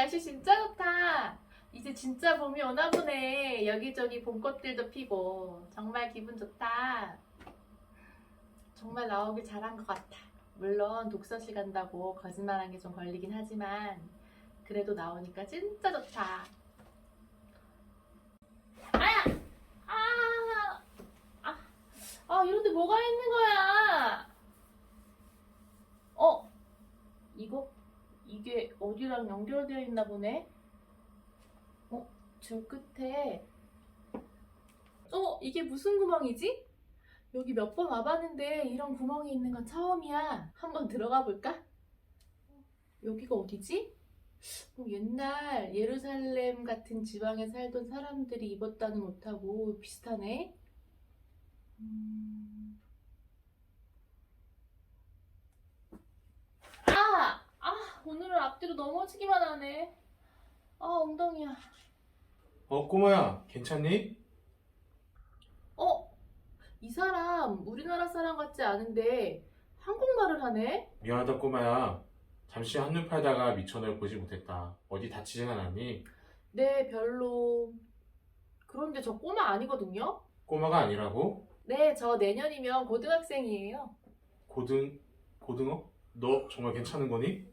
날씨 진짜 좋다. 이제 진짜 봄이 오나 보네. 여기저기 봄꽃들도 피고. 정말 기분 좋다. 정말 나오길 잘한 것 같아. 물론 독서실 간다고 거짓말한 게 좀 걸리긴 하지만 그래도 나오니까 진짜 좋다. 아야! 아! 이런데 뭐가 있는 거야? 이게 어디랑 연결되어 있나 보네? 저 끝에. 이게 무슨 구멍이지? 여기 몇 번 와봤는데 이런 구멍이 있는 건 처음이야. 한번 들어가 볼까? 여기가 어디지? 옛날 예루살렘 같은 지방에 살던 사람들이 입었다는 옷하고 비슷하네. 오늘은 앞뒤로 넘어지기만 하네. 엉덩이야. 꼬마야, 괜찮니? 이 사람 우리나라 사람 같지 않은데 한국말을 하네? 미안하다, 꼬마야. 잠시 한눈 팔다가 미쳐 널 보지 못했다. 어디 다치진 않았니? 네, 별로. 그런데 저 꼬마 아니거든요? 꼬마가 아니라고? 네, 저 내년이면 고등학생이에요. 고등어? 너 정말 괜찮은 거니?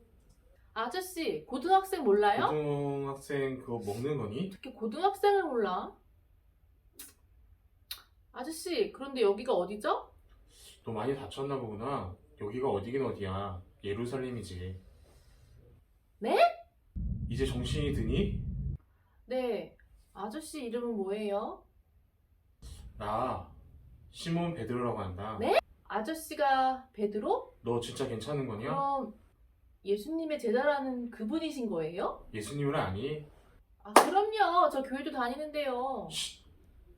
아저씨, 고등학생 몰라요? 고등학생 그거 먹는 거니? 어떻게 고등학생을 몰라? 아저씨, 그런데 여기가 어디죠? 너 많이 다쳤나 보구나. 여기가 어디긴 어디야. 예루살렘이지. 네? 이제 정신이 드니? 네, 아저씨 이름은 뭐예요? 나 시몬 베드로라고 한다. 네? 아저씨가 베드로? 너 진짜 괜찮은 거냐? 그럼 예수님의 제자라는 그분이신 거예요? 예수님은 아니? 그럼요. 저 교회도 다니는데요. 쉿!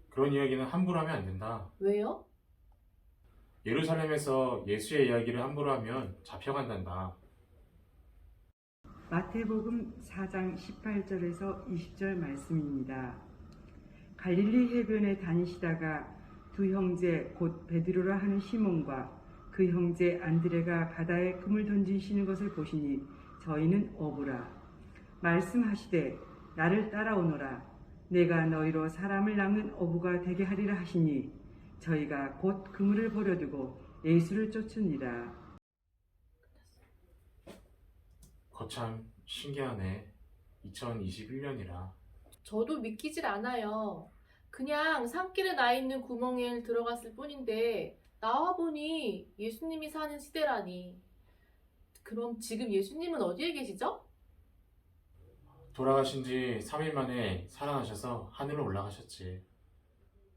그런 이야기는 함부로 하면 안 된다. 왜요? 예루살렘에서 예수의 이야기를 함부로 하면 잡혀간단다. 마태복음 4장 18절에서 20절 말씀입니다. 갈릴리 해변에 다니시다가 두 형제 곧 베드로라 하는 시몬과 그 형제 안드레가 바다에 금을 던지시는 것을 보시니 저희는 어부라. 말씀하시되 나를 따라오너라. 내가 너희로 사람을 낚는 어부가 되게 하리라 하시니 저희가 곧 그물을 버려두고 예수를 쫓으니라. 거참 신기하네. 2021년이라. 저도 믿기질 않아요. 그냥 산길에 나 있는 구멍에 들어갔을 뿐인데 나와보니 예수님이 사는 시대라니. 그럼 지금 예수님은 어디에 계시죠? 돌아가신 지 3일 만에 살아나셔서 하늘로 올라가셨지.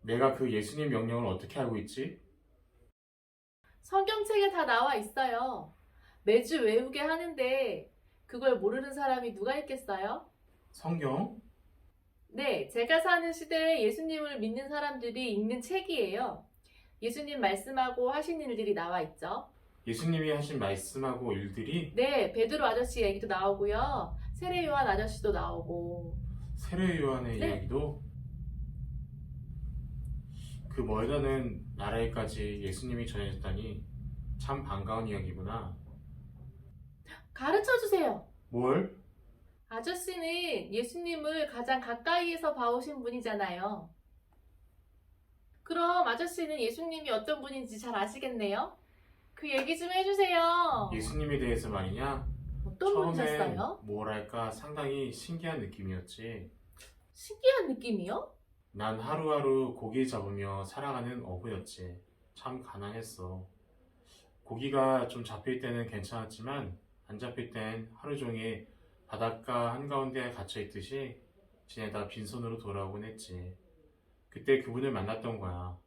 내가 그 예수님 명령을 어떻게 알고 있지? 성경책에 다 나와 있어요. 매주 외우게 하는데 그걸 모르는 사람이 누가 있겠어요? 성경? 네, 제가 사는 시대에 예수님을 믿는 사람들이 읽는 책이에요. 예수님 말씀하고 하신 일들이 나와 있죠. 예수님이 하신 말씀하고 일들이 네, 베드로 아저씨 얘기도 나오고요. 세례 요한 아저씨도 나오고. 세례 요한의 네. 이야기도 그 멀다는 나라에까지 예수님이 전해졌다니 참 반가운 이야기구나. 가르쳐 주세요. 뭘? 아저씨는 예수님을 가장 가까이에서 봐오신 분이잖아요. 그럼 아저씨는 예수님이 어떤 분인지 잘 아시겠네요? 그 얘기 좀 해주세요. 예수님에 대해서 말이냐? 어떤 분이셨어요? 뭐랄까 상당히 신기한 느낌이었지. 신기한 느낌이요? 난 하루하루 고기 잡으며 살아가는 어부였지. 참 가난했어. 고기가 좀 잡힐 때는 괜찮았지만 안 잡힐 땐 하루 종일 바닷가 한가운데에 갇혀있듯이 지내다 빈손으로 돌아오곤 했지. 그때 그분을 만났던 거야.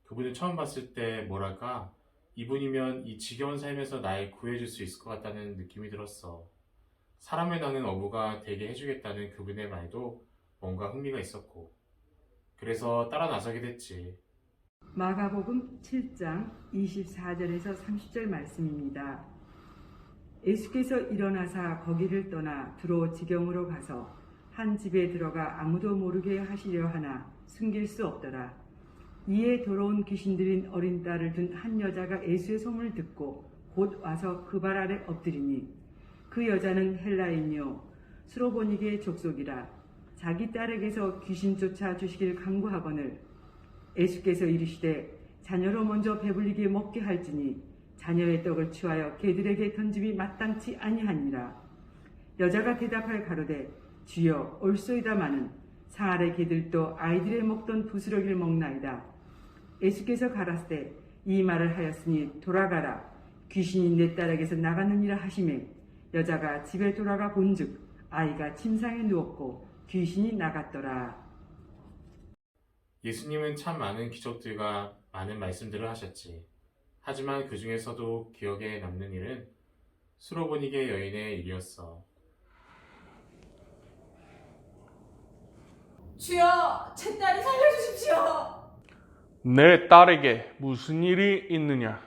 그분을 처음 봤을 때 뭐랄까 이분이면 이 지겨운 삶에서 날 구해줄 수 있을 것 같다는 느낌이 들었어. 사람을 낚는 어부가 되게 해주겠다는 그분의 말도 뭔가 흥미가 있었고 그래서 따라 나서게 됐지. 마가복음 7장 24절에서 30절 말씀입니다. 예수께서 일어나사 거기를 떠나 두로 지경으로 가서 한 집에 들어가 아무도 모르게 하시려 하나 숨길 수 없더라. 이에 더러운 귀신 들인 어린 딸을 둔 한 여자가 예수의 소문을 듣고 곧 와서 그 발 아래 엎드리니 그 여자는 헬라인이요 수로보니게 족속이라 자기 딸에게서 귀신 쫓아 주시길 간구하거늘 예수께서 이르시되 자녀로 먼저 배불리게 먹게 할지니 자녀의 떡을 취하여 개들에게 던짐이 마땅치 아니하니라. 여자가 대답하여 가로되 주여 옳소이다마는 상아래 개들도 아이들의 먹던 부스러기를 먹나이다. 예수께서 가라사대 이 말을 하였으니 돌아가라 귀신이 내 딸에게서 나갔느니라 하시매 여자가 집에 돌아가 본즉 아이가 침상에 누웠고 귀신이 나갔더라. 예수님은 참 많은 기적들과 많은 말씀들을 하셨지. 하지만 그 중에서도 기억에 남는 일은 수로보니게 여인의 일이었어. 주여, 제 딸을 살려주십시오. 내 딸에게 무슨 일이 있느냐?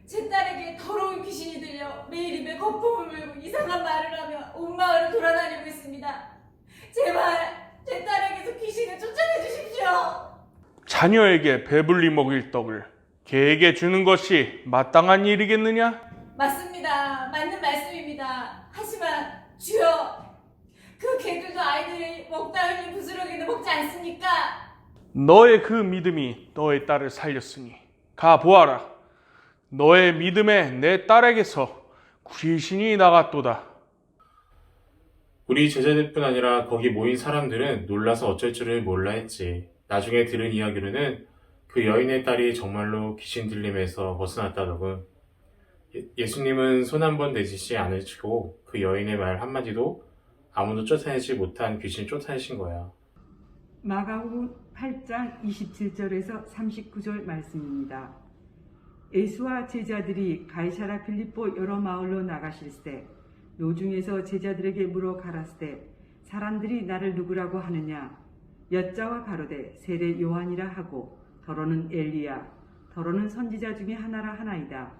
제 딸에게 더러운 귀신이 들려 매일 입에 거품을 물고 이상한 말을 하며 온 마을을 돌아다니고 있습니다. 제발 제 딸에게서 귀신을 쫓아내 주십시오. 자녀에게 배불리 먹일 떡을 개에게 주는 것이 마땅한 일이겠느냐? 맞습니다. 맞는 말씀입니다. 하지만 주여, 그 개들도 아이들이 먹다 흘린 부스러기는 먹지 않습니까? 너의 그 믿음이 너의 딸을 살렸으니 가 보아라. 너의 믿음에 내 딸에게서 귀신이 나갔도다. 우리 제자들뿐 아니라 거기 모인 사람들은 놀라서 어쩔 줄을 몰라 했지. 나중에 들은 이야기로는 그 여인의 딸이 정말로 귀신 들림에서 벗어났다더군. 예수님은 손 한 번 내지시 않으시고 그 여인의 말 한마디도 아무도 쫓아내지 못한 귀신 쫓아내신 거야. 마가복음 8장 27절에서 39절 말씀입니다. 예수와 제자들이 가이사라 빌립보 여러 마을로 나가실세 노중에서 제자들에게 물어 가라스되 사람들이 나를 누구라고 하느냐 여자와 가로되 세례 요한이라 하고 더러는 엘리야 더러는 선지자 중에 하나라 하나이다.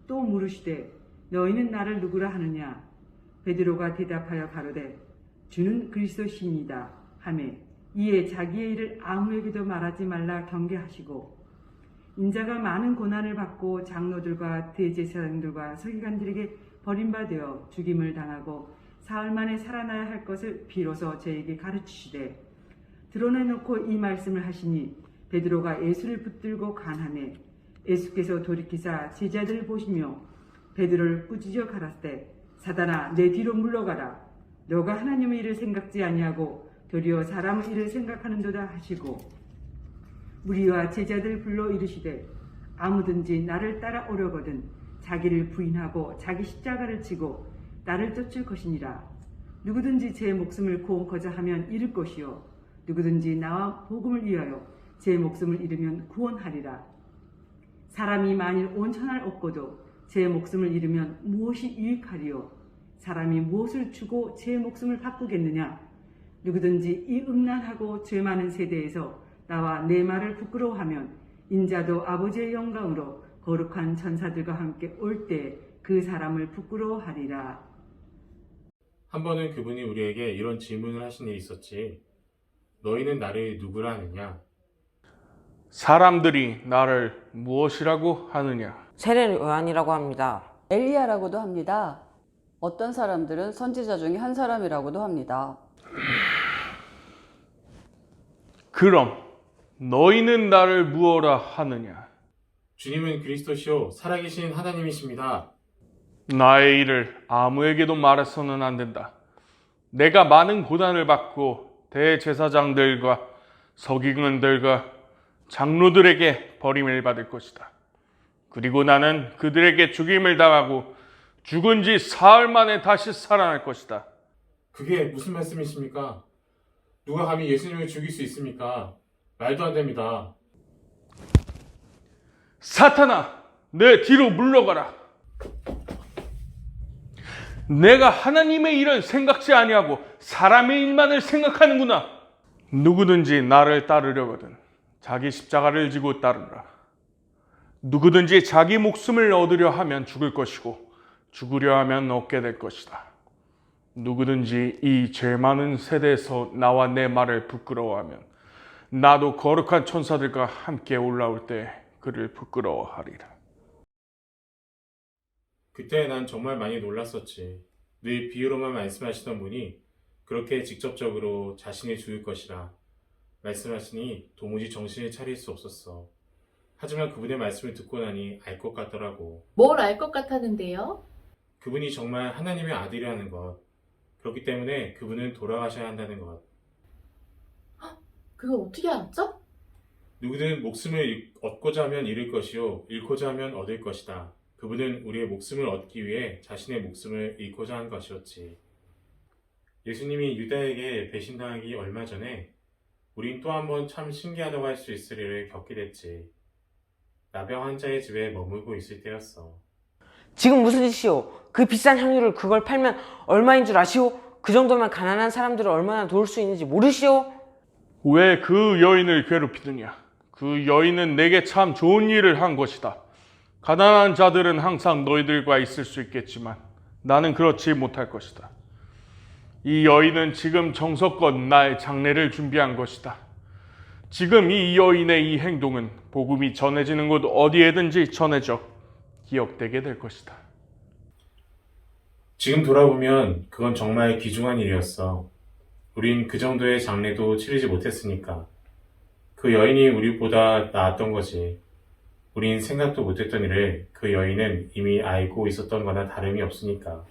또 물으시되 너희는 나를 누구라 하느냐 베드로가 대답하여 가로되 주는 그리스도시니이다 하매 이에 자기의 일을 아무에게도 말하지 말라 경계하시고 인자가 많은 고난을 받고 장로들과 대제사장들과 서기관들에게 버림받아 죽임을 당하고 사흘 만에 살아나야 할 것을 비로소 저에게 가르치시되 드러내놓고 이 말씀을 하시니 베드로가 예수를 붙들고 간하매 예수께서 돌이키사 제자들을 보시며 베드로를 꾸짖어 가라사대 사단아 내 뒤로 물러가라 너가 하나님의 일을 생각지 아니하고 도리어 사람의 일을 생각하는도다 하시고 무리와 제자들 불러 이르시되 아무든지 나를 따라오려거든 자기를 부인하고 자기 십자가를 지고 나를 쫓을 것이니라. 누구든지 제 목숨을 구원코자 하면 잃을 것이요 누구든지 나와 복음을 위하여 제 목숨을 잃으면 구원하리라. 사람이 만일 온 천하를 얻고도 제 목숨을 잃으면 무엇이 유익하리요 사람이 무엇을 주고 제 목숨을 바꾸겠느냐. 누구든지 이 음란하고 죄 많은 세대에서 나와 내 말을 부끄러워하면 인자도 아버지의 영광으로 거룩한 천사들과 함께 올 때 그 사람을 부끄러워하리라. 한 번은 그분이 우리에게 이런 질문을 하신 일이 있었지. 너희는 나를 누구라 하느냐? 사람들이 나를 무엇이라고 하느냐? 세례 요한이라고 합니다. 엘리야라고도 합니다. 어떤 사람들은 선지자 중에 한 사람이라고도 합니다. 그럼 너희는 나를 무엇라 하느냐? 주님은 그리스도시요 살아계신 하나님이십니다. 나의 일을 아무에게도 말해서는 안 된다. 내가 많은 고난을 받고 대제사장들과 서기관들과 장로들에게 버림을 받을 것이다. 그리고 나는 그들에게 죽임을 당하고 죽은 지 사흘 만에 다시 살아날 것이다. 그게 무슨 말씀이십니까? 누가 감히 예수님을 죽일 수 있습니까? 말도 안 됩니다. 사탄아, 내 뒤로 물러가라. 내가 하나님의 일은 생각지 아니하고 사람의 일만을 생각하는구나. 누구든지 나를 따르려거든 자기 십자가를 지고 따르라. 누구든지 자기 목숨을 얻으려 하면 죽을 것이고 죽으려 하면 얻게 될 것이다. 누구든지 이 죄 많은 세대에서 나와 내 말을 부끄러워하면 나도 거룩한 천사들과 함께 올라올 때 그를 부끄러워하리라. 그때 난 정말 많이 놀랐었지. 늘 비유로만 말씀하시던 분이 그렇게 직접적으로 자신을 죽일 것이라 말씀하시니 도무지 정신을 차릴 수 없었어. 하지만 그분의 말씀을 듣고 나니 알 것 같더라고. 뭘 알 것 같았는데요? 그분이 정말 하나님의 아들이라는 것. 그렇기 때문에 그분은 돌아가셔야 한다는 것. 그걸 어떻게 알았죠? 누구든 목숨을 얻고자 하면 잃을 것이요 잃고자 하면 얻을 것이다. 그분은 우리의 목숨을 얻기 위해 자신의 목숨을 잃고자 한 것이었지. 예수님이 유다에게 배신당하기 얼마 전에 우린 또 한 번 참 신기하다고 할 수 있을 일을 겪게 됐지. 나병 환자의 집에 머물고 있을 때였어. 지금 무슨 짓이오? 그 비싼 향유를 그걸 팔면 얼마인 줄 아시오? 그 정도면 가난한 사람들을 얼마나 도울 수 있는지 모르시오? 왜 그 여인을 괴롭히느냐? 그 여인은 내게 참 좋은 일을 한 것이다. 가난한 자들은 항상 너희들과 있을 수 있겠지만 나는 그렇지 못할 것이다. 이 여인은 지금 정성껏 나의 장례를 준비한 것이다. 지금 이 여인의 이 행동은 복음이 전해지는 곳 어디에든지 전해져 기억되게 될 것이다. 지금 돌아보면 그건 정말 귀중한 일이었어. 우린 그 정도의 장례도 치르지 못했으니까. 그 여인이 우리보다 나았던 거지. 우린 생각도 못했던 일을 그 여인은 이미 알고 있었던 거나 다름이 없으니까.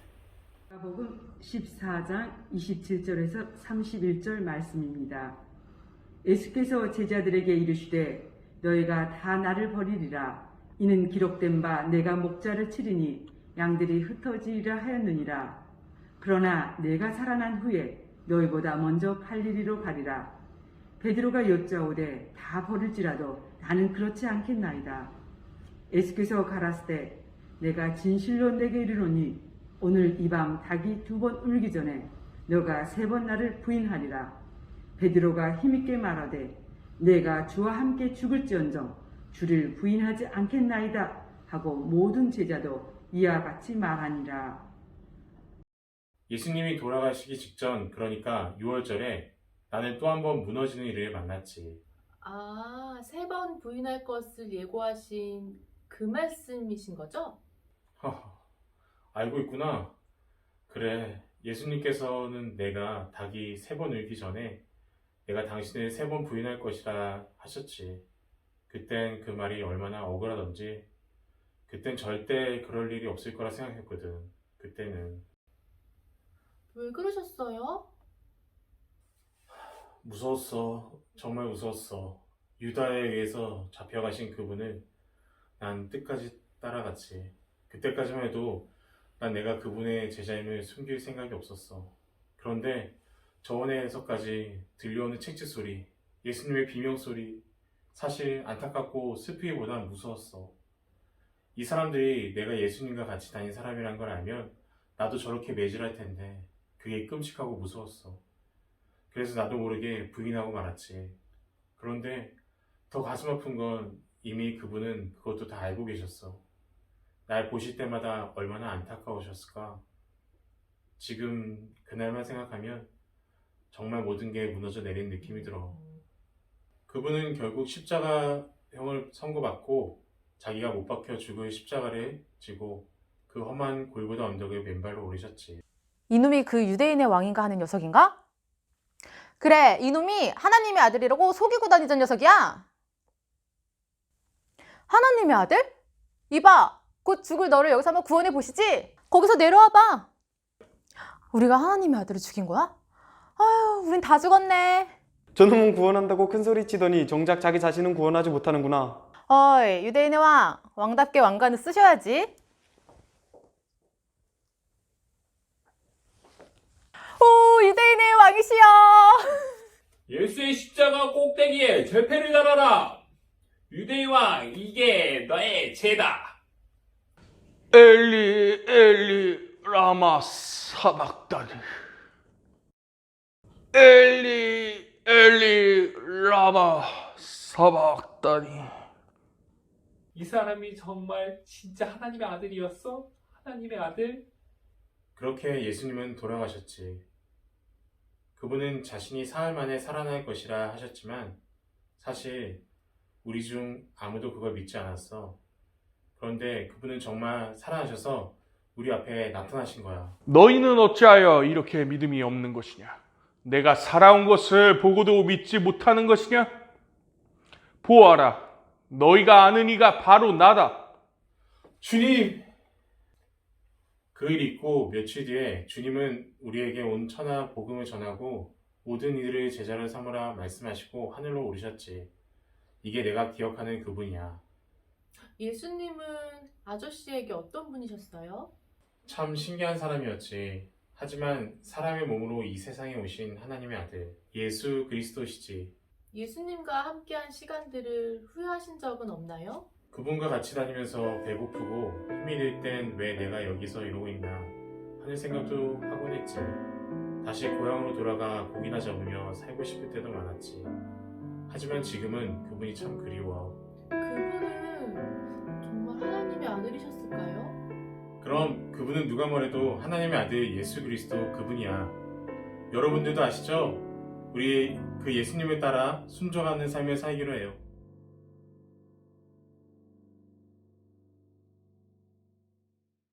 마가복음 14장 27절에서 31절 말씀입니다. 예수께서 제자들에게 이르시되 너희가 다 나를 버리리라. 이는 기록된 바 내가 목자를 치리니 양들이 흩어지리라 하였느니라. 그러나 내가 살아난 후에 너희보다 먼저 갈릴리로 가리라. 베드로가 여짜오되 다 버릴지라도 나는 그렇지 않겠나이다. 예수께서 가라사대 내가 진실로 내게 이르노니 오늘 이 밤 닭이 2번 울기 전에 너가 3번 나를 부인하리라. 베드로가 힘있게 말하되 내가 주와 함께 죽을지언정 주를 부인하지 않겠나이다 하고 모든 제자도 이와 같이 말하니라. 예수님이 돌아가시기 직전, 그러니까 6월절에 나는 또 한 번 무너지는 일을 만났지. 아, 3번 부인할 것을 예고하신 그 말씀이신 거죠? 알고 있구나. 그래, 예수님께서는 내가 닭이 3번 울기 전에 내가 당신을 3번 부인할 것이라 하셨지. 그땐 그 말이 얼마나 억울하던지. 그땐 절대 그럴 일이 없을 거라 생각했거든. 그때는. 왜 그러셨어요? 무서웠어. 정말 무서웠어. 유다에 의해서 잡혀가신 그분을 난 끝까지 따라갔지. 그때까지만 해도 난 내가 그분의 제자임을 숨길 생각이 없었어. 그런데 저원에서까지 들려오는 책짓 소리, 예수님의 비명 소리, 사실 안타깝고 슬프기보다 무서웠어. 이 사람들이 내가 예수님과 같이 다닌 사람이란 걸 알면 나도 저렇게 매질할 텐데 그게 끔찍하고 무서웠어. 그래서 나도 모르게 부인하고 말았지. 그런데 더 가슴 아픈 건 이미 그분은 그것도 다 알고 계셨어. 날 보실 때마다 얼마나 안타까우셨을까. 지금 그날만 생각하면 정말 모든 게 무너져 내린 느낌이 들어. 그분은 결국 십자가형을 선고받고 자기가 못 박혀 죽을 십자가를 지고 그 험한 골고다 언덕을 맨발로 오르셨지. 이놈이 그 유대인의 왕인가 하는 녀석인가? 그래, 이놈이 하나님의 아들이라고 속이고 다니던 녀석이야. 하나님의 아들? 이봐, 곧 죽을 너를 여기서 한번 구원해 보시지. 거기서 내려와 봐. 우리가 하나님의 아들을 죽인 거야? 아유, 우린 다 죽었네. 저놈은 구원한다고 큰소리치더니 정작 자기 자신은 구원하지 못하는구나. 어이, 유대인의 왕, 왕답게 왕관을 쓰셔야지. 오, 유대인의 왕이시여. 예수의 십자가 꼭대기에 죄패를 달아라. 유대인 왕, 이게 너의 죄다. 엘리 엘리 라마 사박다니. 엘리 엘리 라마 사박다니. 이 사람이 정말 진짜 하나님의 아들이었어? 하나님의 아들? 그렇게 예수님은 돌아가셨지. 그분은 자신이 사흘 만에 살아날 것이라 하셨지만 사실 우리 중 아무도 그걸 믿지 않았어. 그런데 그분은 정말 살아나셔서 우리 앞에 나타나신 거야. 너희는 어찌하여 이렇게 믿음이 없는 것이냐? 내가 살아온 것을 보고도 믿지 못하는 것이냐? 보아라, 너희가 아는 이가 바로 나다. 주님! 그 일 있고 며칠 뒤에 주님은 우리에게 온 천하 복음을 전하고 모든 이들을 제자로 삼으라 말씀하시고 하늘로 오르셨지. 이게 내가 기억하는 그분이야. 예수님은 아저씨에게 어떤 분이셨어요? 참 신기한 사람이었지. 하지만 사람의 몸으로 이 세상에 오신 하나님의 아들, 예수 그리스도시지. 예수님과 함께한 시간들을 후회하신 적은 없나요? 그분과 같이 다니면서 배고프고 힘이 들 땐 왜 내가 여기서 이러고 있나 하는 생각도 하곤 했지. 다시 고향으로 돌아가 고기나 잡으며 살고 싶을 때도 많았지. 하지만 지금은 그분이 참 그리워. 그분은 정말 하나님의 아들이셨을까요? 그럼 그분은 누가 뭐래도 하나님의 아들 예수 그리스도 그분이야. 여러분들도 아시죠? 우리 그 예수님을 따라 순종하는 삶을 살기로 해요.